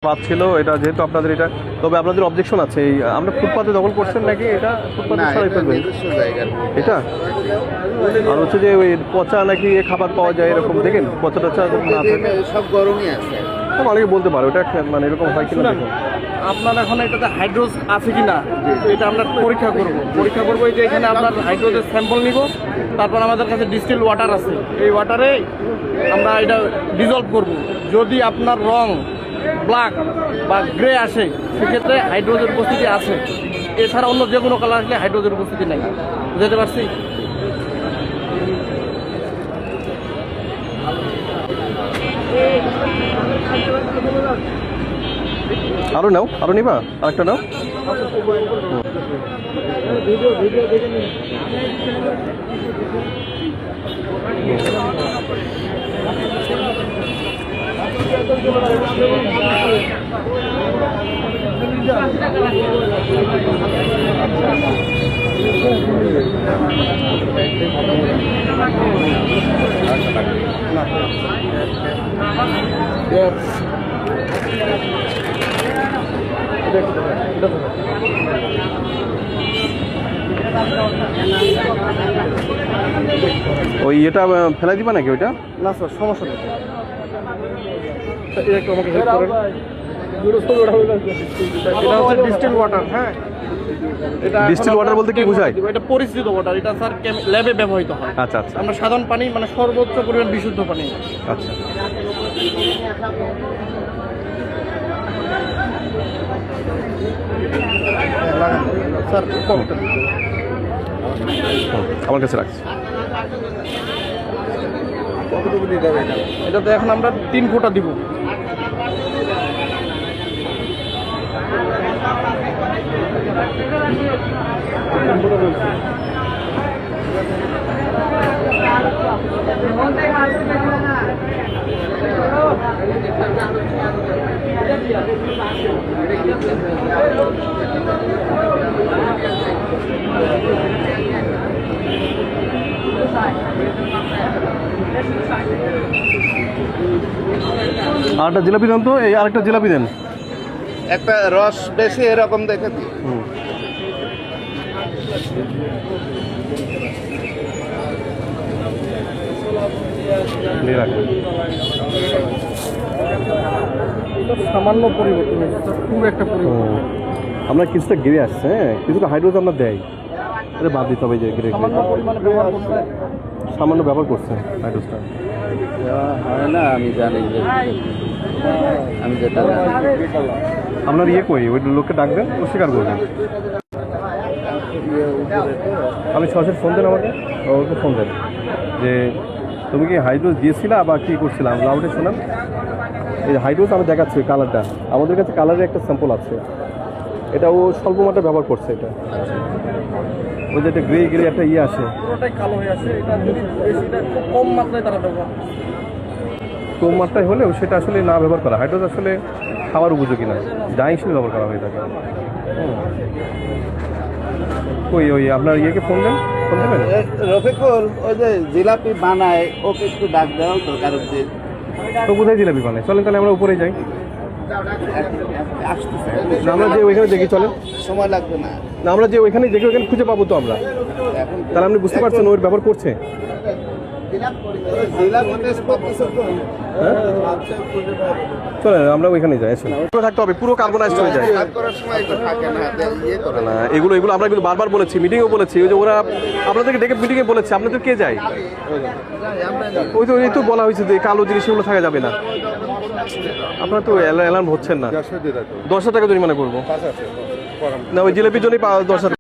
পাচ্ছিল এটা যেহেতু আপনাদের এটা, তবে আপনাদের অবজেকশন আছে। এই আমরা ফুটপাতে দখল করছেন নাকি? এটা ফুটপাতে সরাই ফেলবেন এটা। আর হচ্ছে যে ওই পচা নাকি খাবার পাওয়া যায় এরকম, দেখেন পচা টচা না থাকে, সব গরমই আছে। অনেকে বলতে পারে ওটা মানে এরকম হয় কিনা। আপনার এখন এটাতে হাইড্রোজ আছে কিনা এটা আমরা পরীক্ষা করবো এই যে এখানে আপনার হাইড্রোজের স্যাম্পল নিব, তারপর আমাদের কাছে ডিস্টিল ওয়াটার আছে, এই ওয়াটারে আমরা এটা ডিজলভ করব। যদি আপনার রং ব্ল্যাক বা গ্রে আসে সেক্ষেত্রে হাইড্রোজের উপস্থিতি আছে, এছাড়া অন্য যে কোনো কালার আসলে হাইড্রোজের উপস্থিতি নেই। বুঝতে পারছি? আরো নাও, আরো নিবা, আরেকটা নাও। ওই এটা ফেলাই দিবা নাকি ওইটা? না স্যার, সমস্যা নেই। এটা একটু আমাকে হেল্প করেন। এটা হচ্ছে ডিস্টিল ওয়াটার। হ্যাঁ, এটা ডিস্টিল ওয়াটার বলতে কি বোঝায়? এটা পরিচিত ওয়াটার, এটা স্যার ল্যাবে ব্যবহৃত হয়। আচ্ছা আচ্ছা, আমরা সাধারণ পানি মানে সর্বোচ্চ পরিমাণ বিশুদ্ধ পানি। আচ্ছা। স্যার আমার কাছে রাখছি। এটাতে এখন আমরা 3 ফোঁটা দিব। আরেকটা জিলাপি দেন তো, এই আরেকটা জিলাপি দেন। একটা রস বেশি এরকম দেখে দিই। সামান্য পরিবর্তন হয়েছে, খুব একটা পরিবর্তন। আমরা কিছুটা গিরে আসছে, হ্যাঁ কিছুটা হাইড্রোজ আমরা দেয়, এটা বাদ দিতে হবে যে গিরে সামান্য পরিমাণে ব্যবহার করতে সামান্য ব্যবহার করছে হাইড্রোজটা। হয় না, আমি জানি যে আমি যেটা জানি। আপনার ইয়ে কই, ওই লোককে ডাকবেন, ও স্বীকার করবেন। আমি সরাসরি ফোন দেন আমাকে, ওকে ফোন দেন যে তুমি কি হাইড্রোজ দিয়েছিলা বা কী করছিলাম, লাউডে ছিলাম। এই হাইড্রোজ আমি দেখাচ্ছি কালারটা, আমাদের কাছে কালারের একটা স্যাম্পল আছে, এটা ও স্বল্প মাত্রা ব্যবহার করছে। এটা ওই যে একটা গ্রে গ্রে একটা ইয়ে আছে, পুরোটাই কালো হয়ে আছে। এটা যদি বেশিটা খুব কম মাত্রায় তারা ব্যবহার করে। কম মাত্রায় হলেও সেটা আসলে না ব্যবহার করা, হাইড্রোজ আসলে খাওয়ার উপযোগী না, ডাই হিসেবে ব্যবহার করা হয়ে থাকে। ওই ওই আপনার ইয়েকে ফোন দেন, ফোন দেবেন। রফিকুল, ওই যে জিলাপি বানায় ওকে একটু ডাক দেওয়া তো, কারণ যে তো কোথায় জিলাপি বানায়, চলেন তাহলে আমরা উপরে যাই। আসতেছে, না, আমরা যে ওইখানে দেখি, চলেন। সময় লাগবে না। না, আমরা যে ওইখানে দেখি ওইখানে খুঁজে পাবো তো আমরা। এখন তাহলে আপনি বুঝতে পারছেন ওর ব্যবহার করছে। জিলাপি টেস্ট করতেছে তো। চলেন আমরা ওইখানে যাই। পুরো থাকতে হবে, পুরো কার্বনাইজড হয়ে যায়। কাজ করার সময় তো থাকে না, ইয়ে করে না, এগুলো এগুলো আমরা কিন্তু বারবার বলেছি, মিটিংয়েও বলেছি। ওই যে ওরা আপনাদেরকে ডেকে মিটিংয়ে বলেছে, আপনাদের কে যায়? ওই তো এই তো বলা হয়েছে যে কালো জিনিস এগুলো থাকা যাবে না। আপনারা তো অ্যালার্ম হচ্ছেন না। 10,000 টাকা জরিমানা করবো না, ওই জিলাপির জন্যই 10,000